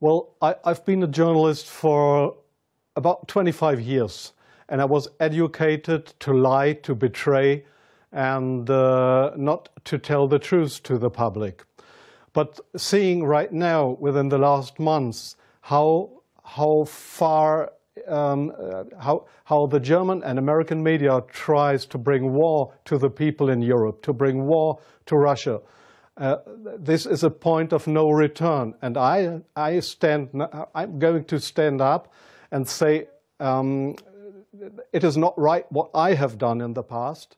Well, I've been a journalist for about 25 years, and I was educated to lie, to betray, and not to tell the truth to the public. But seeing right now, within the last months, how far how the German and American media tries to bring war to the people in Europe, to bring war to Russia. This is a point of no return, and I'm going to stand up and say it is not right what I have done in the past,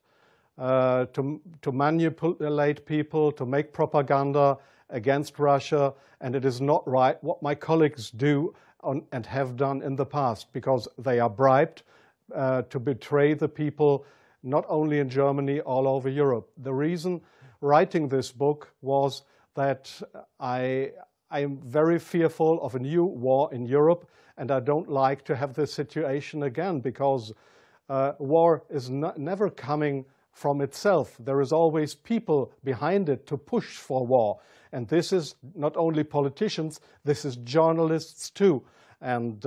to manipulate people, to make propaganda against Russia, and it is not right what my colleagues do and have done in the past, because they are bribed to betray the people, not only in Germany, all over Europe. The reason writing this book was that I am very fearful of a new war in Europe, and I don't like to have this situation again, because war is never coming from itself. There is always people behind it to push for war. And this is not only politicians, this is journalists too. And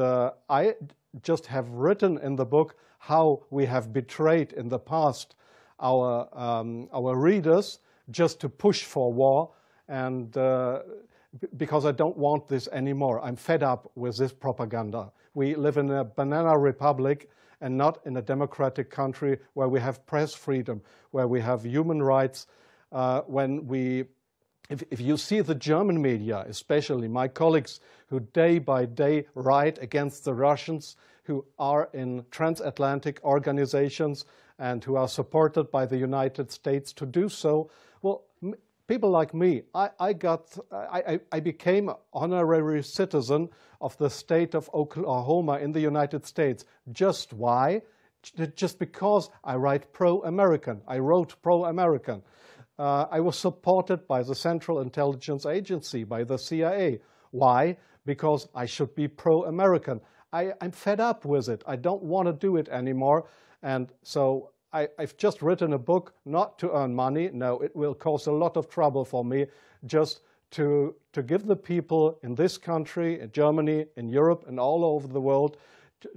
I just have written in the book how we have betrayed in the past our readers just to push for war, and because I don't want this anymore. I'm fed up with this propaganda. We live in a banana republic and not in a democratic country where we have press freedom, where we have human rights. If you see the German media, especially my colleagues who day by day write against the Russians, who are in transatlantic organizations and who are supported by the United States to do so, well, people like me, I became an honorary citizen of the state of Oklahoma in the United States. Just why? Just because I write pro-American. I wrote pro-American. I was supported by the Central Intelligence Agency, by the CIA. Why? Because I should be pro-American. I'm fed up with it. I don't want to do it anymore. And so I've just written a book not to earn money. No, it will cause a lot of trouble for me, just to give the people in this country, in Germany, in Europe, and all over the world,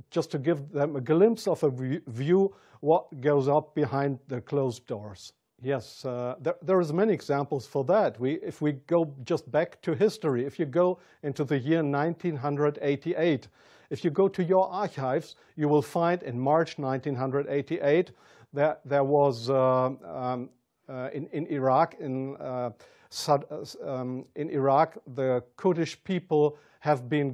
just to give them a glimpse of a view what goes up behind the closed doors. Yes, there is many examples for that. If we go just back to history, if you go into the year 1988, if you go to your archives, you will find in March 1988 that there was in Iraq, the Kurdish people have been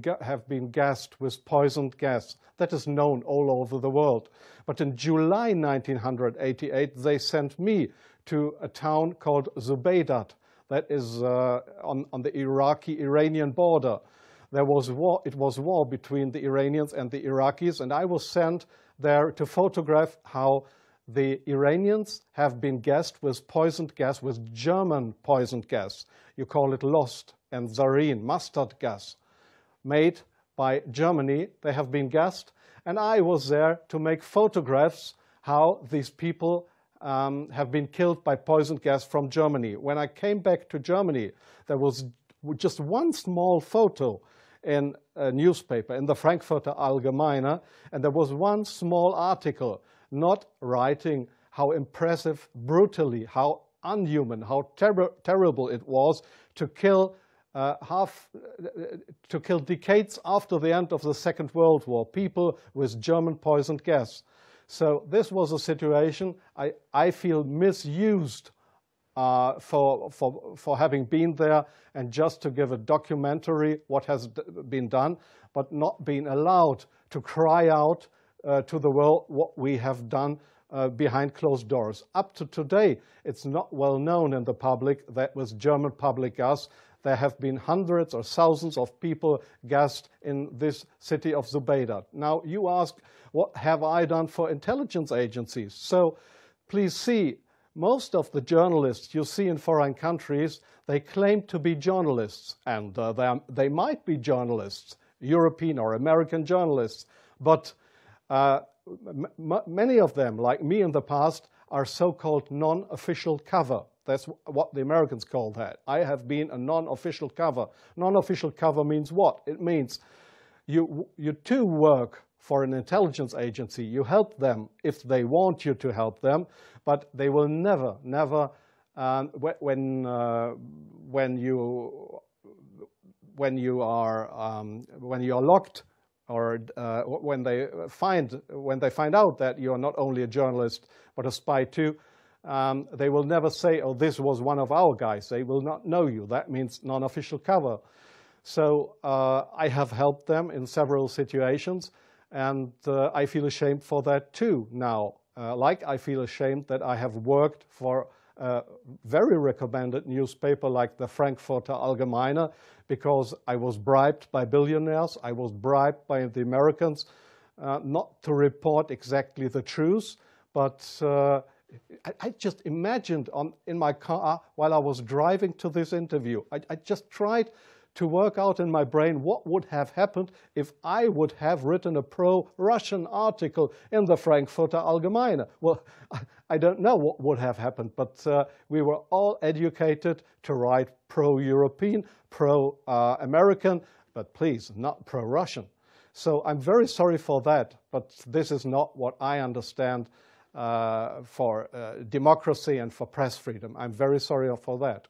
gassed with poisoned gas. That is known all over the world. But in July 1988, they sent me to a town called Zubaydat, that is on the Iraqi-Iranian border. There was war. It was war between the Iranians and the Iraqis, and I was sent there to photograph how the Iranians have been gassed with poisoned gas, with German poisoned gas. You call it Lost and Zarine, mustard gas, made by Germany. They have been gassed, and I was there to make photographs how these people have been killed by poisoned gas from Germany. When I came back to Germany, there was just one small photo in a newspaper, in the Frankfurter Allgemeine, and there was one small article not writing how impressive, brutally, how unhuman, how terrible it was to kill decades after the end of the Second World War, people with German poisoned gas. So this was a situation I feel misused for having been there and just to give a documentary what has been done, but not being allowed to cry out to the world what we have done behind closed doors. Up to today, it's not well known in the public that with German public gas, there have been hundreds or thousands of people gassed in this city of Zubaydat. Now, you ask, what have I done for intelligence agencies? So, please see, most of the journalists you see in foreign countries, they claim to be journalists, and they might be journalists, European or American journalists, but many of them, like me in the past, are so-called non-official cover. That's what the Americans call that. I have been a non-official cover. Non-official cover means what? It means you too work for an intelligence agency. You help them if they want you to help them, but they will never, when you are locked, or when they find out that you are not only a journalist but a spy too, they will never say, "Oh, this was one of our guys." They will not know you. That means non-official cover. So I have helped them in several situations, and I feel ashamed for that too now. Like I feel ashamed that I have worked for a very recommended newspaper like the Frankfurter Allgemeine, because I was bribed by billionaires, I was bribed by the Americans not to report exactly the truth, but I just imagined in my car while I was driving to this interview, I just tried to work out in my brain what would have happened if I would have written a pro-Russian article in the Frankfurter Allgemeine. Well, I don't know what would have happened, but we were all educated to write pro-European, pro-American, but please, not pro-Russian. So I'm very sorry for that, but this is not what I understand for democracy and for press freedom. I'm very sorry for that.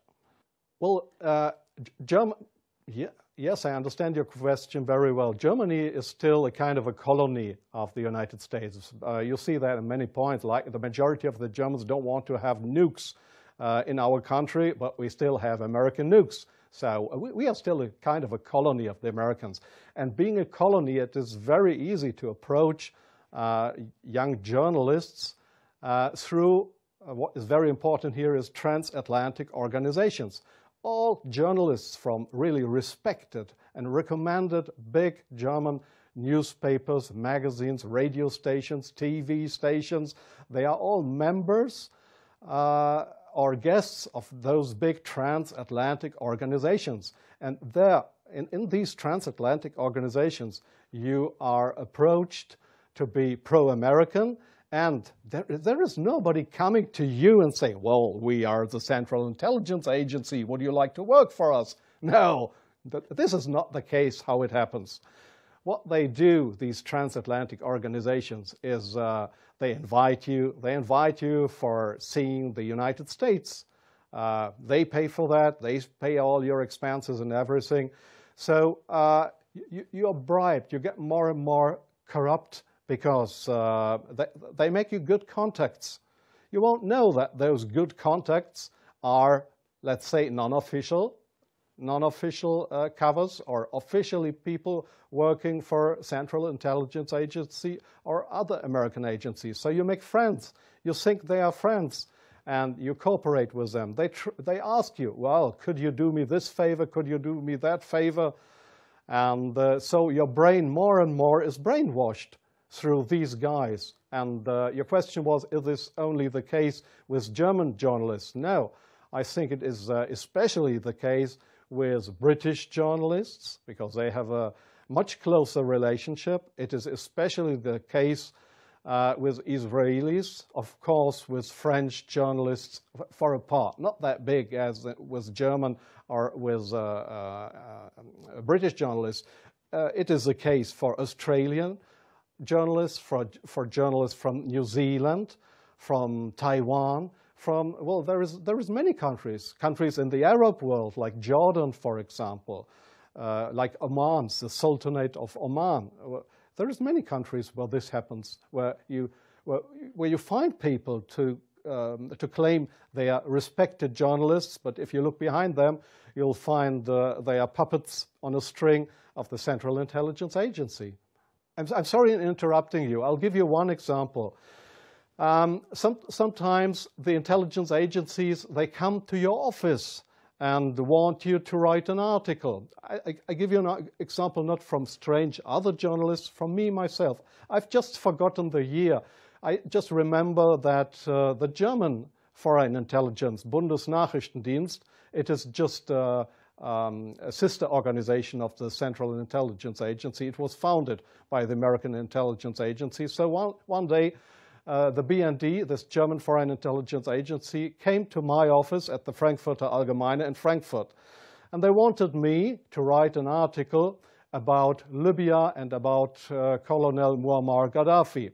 Well, yes, I understand your question very well. Germany is still a kind of a colony of the United States. You see that in many points, like the majority of the Germans don't want to have nukes in our country, but we still have American nukes. So we are still a kind of a colony of the Americans. And being a colony, it is very easy to approach young journalists through what is very important here is transatlantic organizations. All journalists from really respected and recommended big German newspapers, magazines, radio stations, TV stations, they are all members or guests of those big transatlantic organizations. And there, in these transatlantic organizations, you are approached to be pro-American, and there is nobody coming to you and saying, well, we are the Central Intelligence Agency, would you like to work for us? No, this is not the case how it happens. What they do, these transatlantic organizations, is they invite you for seeing the United States. They pay for that, they pay all your expenses and everything. So you are bribed, you get more and more corrupt, because they make you good contacts. You won't know that those good contacts are, let's say, non-official covers, or officially people working for Central Intelligence Agency or other American agencies. So you make friends. You think they are friends, and you cooperate with them. They ask you, well, could you do me this favor? Could you do me that favor? And so your brain more and more is brainwashed through these guys. And your question was, is this only the case with German journalists? No, I think it is especially the case with British journalists, because they have a much closer relationship. It is especially the case with Israelis, of course, with French journalists for a part, not that big as with German or with British journalists. It is the case for Australian journalists, for journalists from New Zealand, from Taiwan, well, there is many countries in the Arab world, like Jordan, for example, like Oman, the Sultanate of Oman. There is many countries where this happens, where you find people to claim they are respected journalists, but if you look behind them, you'll find they are puppets on a string of the Central Intelligence Agency. I'm sorry in interrupting you. I'll give you one example. Sometimes the intelligence agencies, they come to your office and want you to write an article. I give you an example not from strange other journalists, from me myself. I've just forgotten the year. I just remember that the German Foreign Intelligence, Bundesnachrichtendienst, it is just a sister organization of the Central Intelligence Agency. It was founded by the American Intelligence Agency. So one day the BND, this German Foreign Intelligence Agency, came to my office at the Frankfurter Allgemeine in Frankfurt. And they wanted me to write an article about Libya and about Colonel Muammar Gaddafi.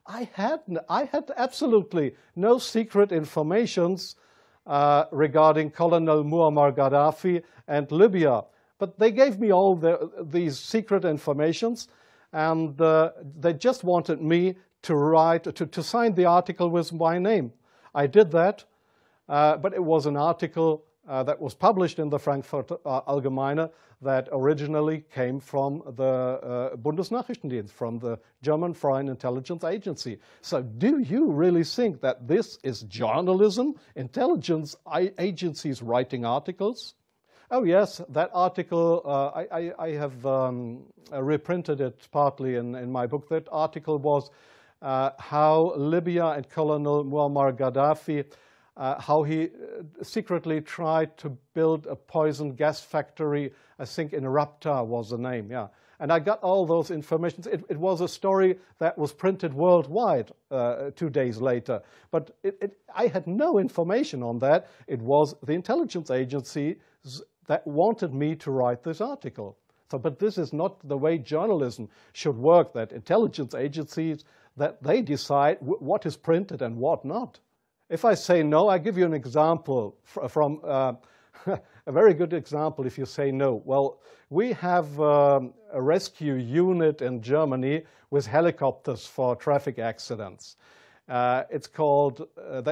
I had absolutely no secret informations regarding Colonel Muammar Gaddafi and Libya. But they gave me all these secret informations, and they just wanted me to write, to sign the article with my name. I did that, but it was an article that was published in the Frankfurter Allgemeine that originally came from the Bundesnachrichtendienst, from the German Foreign Intelligence Agency. So do you really think that this is journalism, intelligence agencies writing articles? Oh yes, that article, I have reprinted it partly in my book. That article was how Libya and Colonel Muammar Gaddafi, how he secretly tried to build a poison gas factory. I think in Rabta was the name, yeah. And I got all those informations. It was a story that was printed worldwide 2 days later. But I had no information on that. It was the intelligence agencies that wanted me to write this article. So, but this is not the way journalism should work, that intelligence agencies, that they decide what is printed and what not. If I say no, I give you an example from a very good example if you say no. Well, we have a rescue unit in Germany with helicopters for traffic accidents. It's called,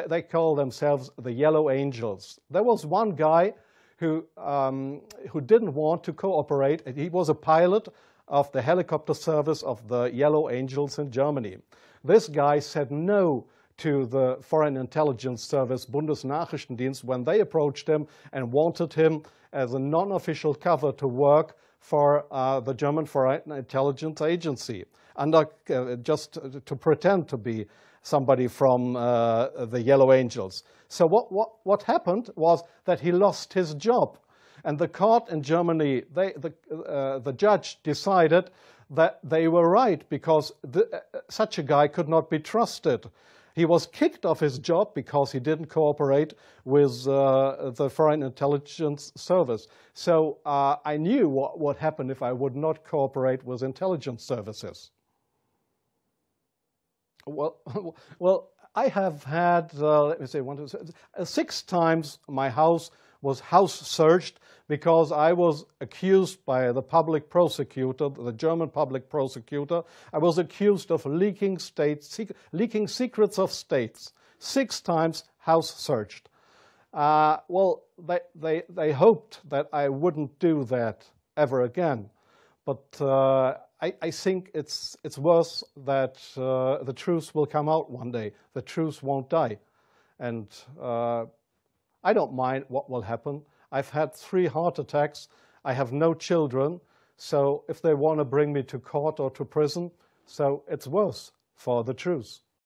they call themselves the Yellow Angels. There was one guy who didn't want to cooperate. He was a pilot of the helicopter service of the Yellow Angels in Germany. This guy said no to the Foreign Intelligence Service, Bundesnachrichtendienst, when they approached him and wanted him as a non-official cover to work for the German Foreign Intelligence Agency, under, just to pretend to be somebody from the Yellow Angels. So what happened was that he lost his job. And the court in Germany, the judge decided that they were right, because such a guy could not be trusted. He was kicked off his job because he didn't cooperate with the Foreign Intelligence Service. So I knew what would happen if I would not cooperate with intelligence services. Well, I have had, let me say, 6 times my house was house searched because I was accused by the public prosecutor, the German public prosecutor. I was accused of leaking secrets of states. 6 times house searched. Well, they hoped that I wouldn't do that ever again. But I think it's worse that the truth will come out one day. The truth won't die. And I don't mind what will happen. I've had 3 heart attacks. I have no children. So if they want to bring me to court or to prison, so it's worse for the truth.